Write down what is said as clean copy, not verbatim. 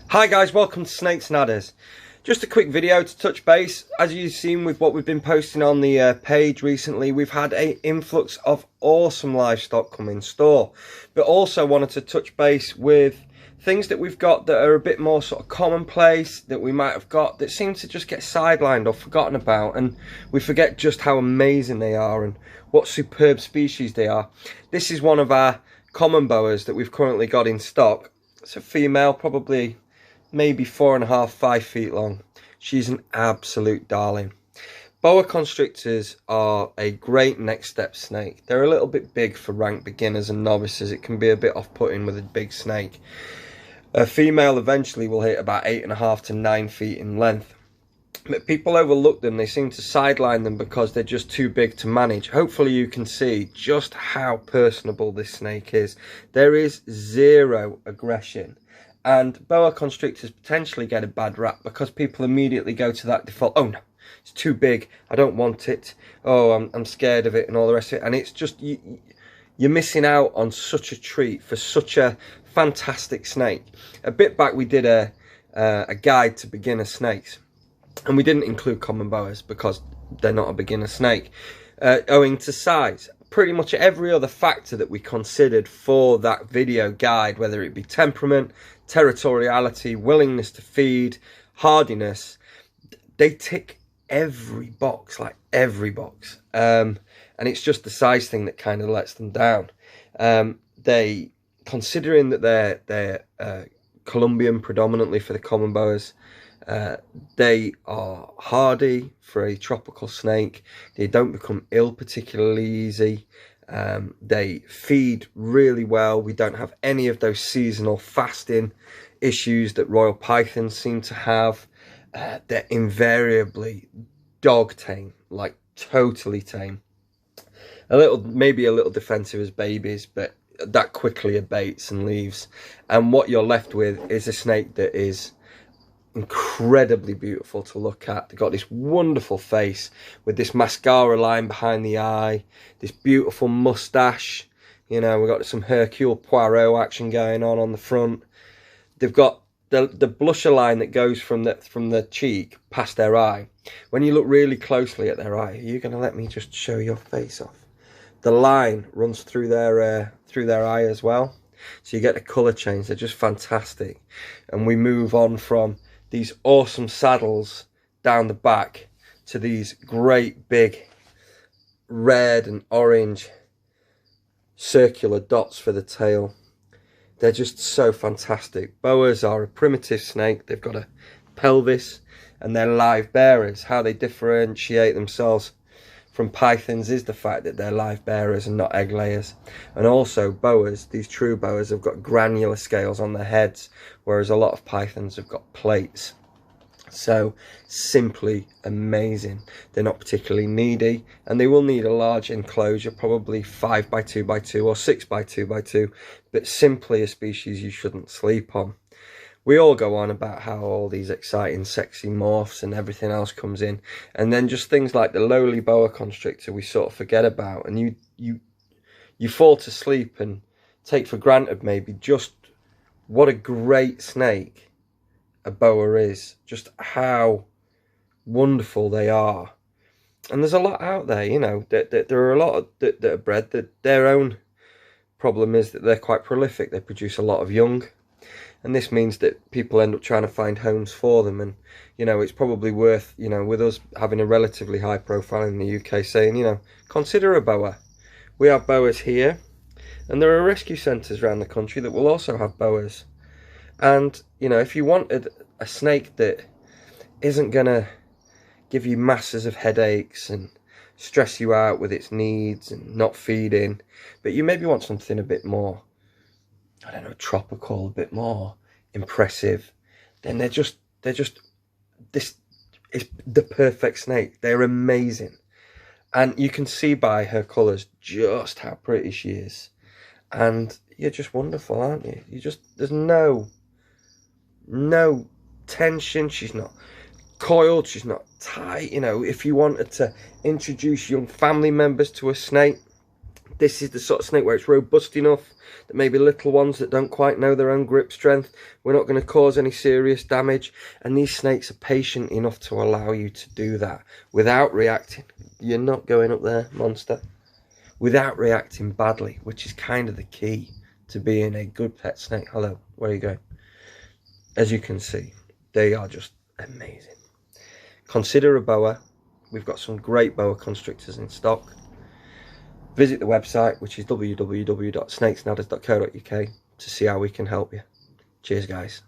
Hi guys, welcome to Snakes and Adders. Just a quick video to touch base. As you've seen with what we've been posting on the page recently, we've had an influx of awesome livestock come in store, but also wanted to touch base with things that we've got that are a bit more sort of commonplace, that we might have got that seem to just get sidelined or forgotten about, and we forget just how amazing they are and what superb species they are. This is one of our common boas that we've currently got in stock. It's a female, probably maybe 4.5, 5 feet long. She's an absolute darling. Boa constrictors are a great next step snake. They're a little bit big for rank beginners and novices. It can be a bit off-putting with a big snake. A female eventually will hit about 8.5 to 9 feet in length. But people overlook them. They seem to sideline them because they're just too big to manage. Hopefully you can see just how personable this snake is. There is zero aggression. And boa constrictors potentially get a bad rap because people immediately go to that default, oh no, it's too big, I don't want it, oh I'm scared of it and all the rest of it. And it's just, you're missing out on such a treat for such a fantastic snake. A bit back we did a guide to beginner snakes, and we didn't include common boas because they're not a beginner snake, owing to size. Pretty much every other factor that we considered for that video guide, whether it be temperament, territoriality, willingness to feed, hardiness, they tick every box, like every box. And it's just the size thing that kind of lets them down. They, considering that they're Colombian predominantly for the common boas, they are hardy for a tropical snake. They don't become ill particularly easy. They feed really well. We don't have any of those seasonal fasting issues that royal pythons seem to have. They're invariably dog tame, like totally tame. Maybe a little defensive as babies, but that quickly abates and leaves. And what you're left with is a snake that is incredibly beautiful to look at. They've got this wonderful face with this mascara line behind the eye, this beautiful mustache. You know, we've got some Hercule Poirot action going on the front. They've got the blusher line that goes from the cheek past their eye. When you look really closely at their eye, are you going to let me just show your face off? The line runs through their eye as well, so you get a colour change. They're just fantastic. And we move on from these awesome saddles down the back to these great big red and orange circular dots for the tail. They're just so fantastic. Boas are a primitive snake. They've got a pelvis and they're live bearers. How they differentiate themselves from pythons is the fact that they're live bearers and not egg layers. And also boas, these true boas, have got granular scales on their heads, whereas a lot of pythons have got plates. So simply amazing. They're not particularly needy, and they will need a large enclosure, probably 5x2x2 or 6x2x2, but simply a species you shouldn't sleep on. We all go on about how all these exciting sexy morphs and everything else comes in, and then just things like the lowly boa constrictor we sort of forget about, and you fall to sleep and take for granted maybe just what a great snake a boa is, just how wonderful they are. And there's a lot out there, you know, that there are a lot that are bred, that their own problem is that they're quite prolific. They produce a lot of young, and this means that people end up trying to find homes for them. And you know, it's probably worth, you know, with us having a relatively high profile in the UK, saying, you know, consider a boa. We have boas here, and there are rescue centres around the country that will also have boas. And you know, if you wanted a snake that isn't gonna give you masses of headaches and stress you out with its needs and not feeding, but you maybe want something a bit more, I don't know, tropical, a bit more impressive, then they're just this is the perfect snake. They're amazing, and you can see by her colours just how pretty she is, and you're just wonderful, aren't you? There's no tension. She's not coiled, she's not tight. You know, if you wanted to introduce young family members to a snake, This is the sort of snake where it's robust enough that maybe little ones that don't quite know their own grip strength, we're not going to cause any serious damage. And these snakes are patient enough to allow you to do that without reacting. You're not going up there, monster. Without reacting badly, which is kind of the key to being a good pet snake. Hello, where are you going? As you can see, they are just amazing. Consider a boa. We've got some great boa constrictors in stock. Visit the website, which is www.snakesnadders.co.uk, to see how we can help you. Cheers, guys.